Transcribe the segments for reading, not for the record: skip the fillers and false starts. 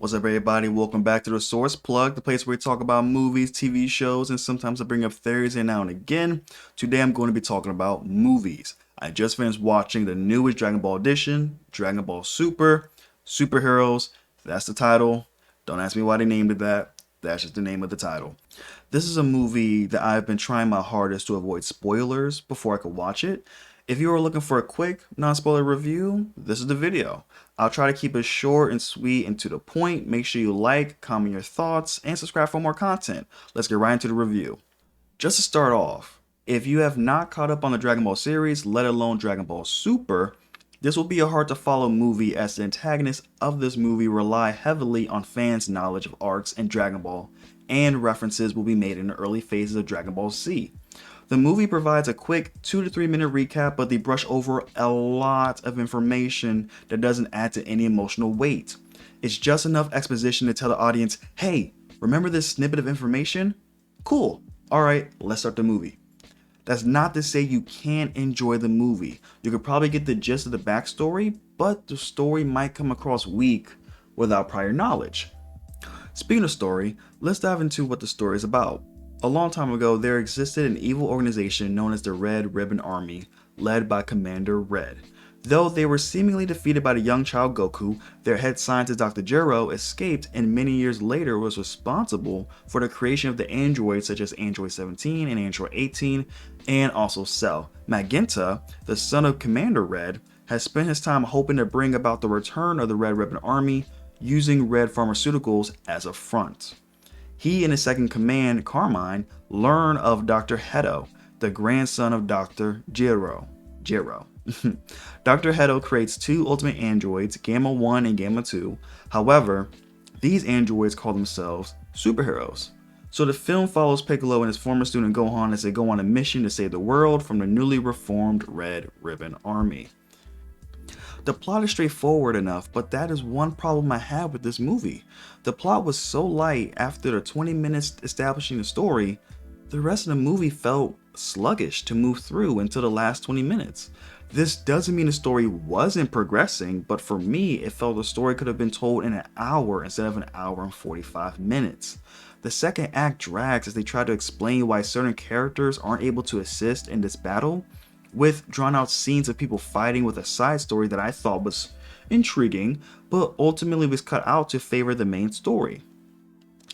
What's up, everybody? Welcome back to the Source Plug, the place where we talk about movies, TV shows, and sometimes I bring up theories and now and again. Today I'm going to be talking about movies. I just finished watching the newest Dragon Ball edition, Dragon Ball Super, Superheroes. That's the title. Don't ask me why they named it that. That's just the name of the title. This is a movie that I've been trying my hardest to avoid spoilers before I could watch it. If you are looking for a quick, non-spoiler review, this is the video. I'll try to keep it short and sweet and to the point. Make sure you like, comment your thoughts, and subscribe for more content. Let's get right into the review. Just to start off, if you have not caught up on the Dragon Ball series, let alone Dragon Ball Super, this will be a hard to follow movie as the antagonists of this movie rely heavily on fans' knowledge of arcs and Dragon Ball, and references will be made in the early phases of Dragon Ball Z. The movie provides a quick 2 to 3 minute recap, but they brush over a lot of information that doesn't add to any emotional weight. It's just enough exposition to tell the audience, hey, remember this snippet of information? Cool. Alright, let's start the movie. That's not to say you can't enjoy the movie. You could probably get the gist of the backstory, but the story might come across weak without prior knowledge. Speaking of story, let's dive into what the story is about. A long time ago, there existed an evil organization known as the Red Ribbon Army, led by Commander Red. Though they were seemingly defeated by the young child Goku, their head scientist Dr. Gero escaped and many years later was responsible for the creation of the androids such as Android 17 and Android 18, and also Cell. Magenta, the son of Commander Red, has spent his time hoping to bring about the return of the Red Ribbon Army, using Red Pharmaceuticals as a front. He and his second command, Carmine, learn of Dr. Hedo, the grandson of Dr. Gero. Dr. Hedo creates two ultimate androids, Gamma 1 and Gamma 2. However, these androids call themselves superheroes. So the film follows Piccolo and his former student Gohan as they go on a mission to save the world from the newly reformed Red Ribbon Army. The plot is straightforward enough, but that is one problem I have with this movie. The plot was so light after the 20 minutes establishing the story, the rest of the movie felt sluggish to move through until the last 20 minutes. This doesn't mean the story wasn't progressing, but for me, it felt the story could have been told in an hour instead of an hour and 45 minutes. The second act drags as they try to explain why certain characters aren't able to assist in this battle, with drawn out scenes of people fighting with a side story that I thought was intriguing, but ultimately was cut out to favor the main story.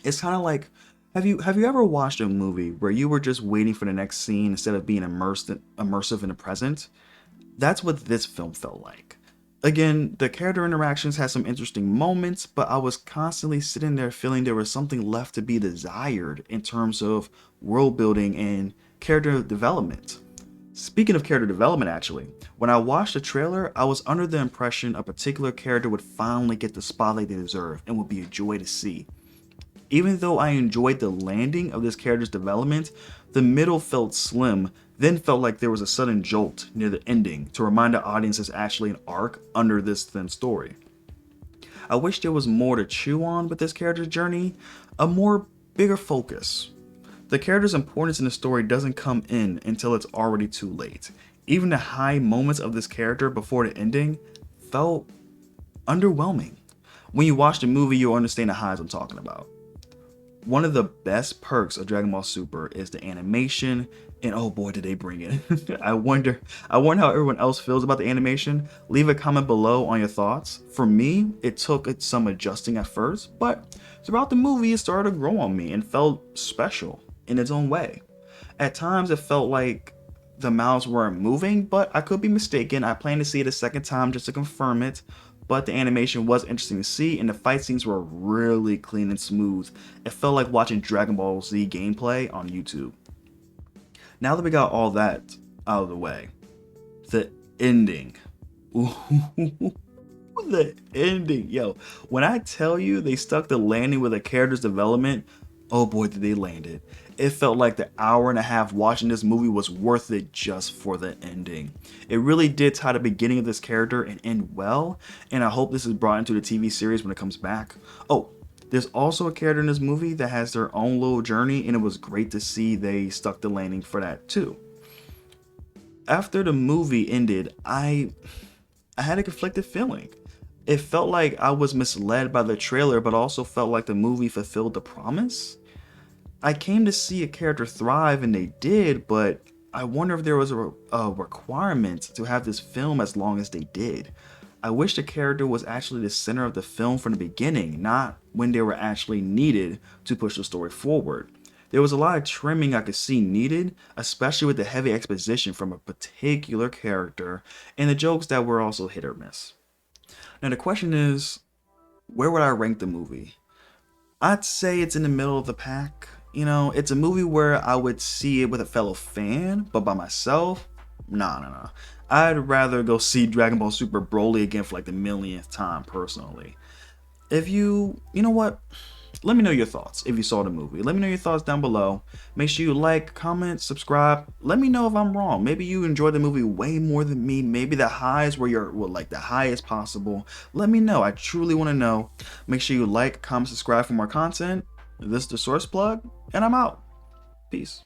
It's kind of like, have you ever watched a movie where you were just waiting for the next scene instead of being immersive in the present? That's what this film felt like. Again, the character interactions had some interesting moments, but I was constantly sitting there feeling there was something left to be desired in terms of world building and character development. Speaking of character development, actually, when I watched the trailer, I was under the impression a particular character would finally get the spotlight they deserve and would be a joy to see. Even though I enjoyed the landing of this character's development, the middle felt slim, then felt like there was a sudden jolt near the ending to remind the audience there's actually an arc under this thin story. I wish there was more to chew on with this character's journey, a more bigger focus. The character's importance in the story doesn't come in until it's already too late. Even the high moments of this character before the ending felt underwhelming. When you watch the movie, you'll understand the highs I'm talking about. One of the best perks of Dragon Ball Super is the animation, and oh boy did they bring it. I wonder how everyone else feels about the animation. Leave a comment below on your thoughts. For me, it took some adjusting at first, but throughout the movie it started to grow on me and felt special in its own way. At times it felt like the mouths weren't moving, but I could be mistaken. I plan to see it a second time just to confirm it, but the animation was interesting to see and the fight scenes were really clean and smooth. It felt like watching Dragon Ball Z gameplay on YouTube. Now that we got all that out of the way, the ending. The ending, yo. When I tell you they stuck the landing with a character's development, oh boy did they land it. It felt like the hour and a half watching this movie was worth it just for the ending. It really did tie the beginning of this character and end well, and I hope this is brought into the TV series when it comes back. Oh, there's also a character in this movie that has their own little journey, and it was great to see they stuck the landing for that too. After the movie ended, I had a conflicted feeling. It felt like I was misled by the trailer, but also felt like the movie fulfilled the promise. I came to see a character thrive, and they did, but I wonder if there was a requirement to have this film as long as they did. I wish the character was actually the center of the film from the beginning, not when they were actually needed to push the story forward. There was a lot of trimming I could see needed, especially with the heavy exposition from a particular character and the jokes that were also hit or miss. Now, the question is, where would I rank the movie? I'd say it's in the middle of the pack. It's a movie where I would see it with a fellow fan, but by myself, nah. I'd rather go see Dragon Ball Super Broly again for like the millionth time, personally. If you know what? Let me know your thoughts if you saw the movie. Let me know your thoughts down below. Make sure you like, comment, subscribe. Let me know if I'm wrong. Maybe you enjoyed the movie way more than me. Maybe the highs were like the highest possible. Let me know. I truly want to know. Make sure you like, comment, subscribe for more content. This is the Source Plug, and I'm out. Peace.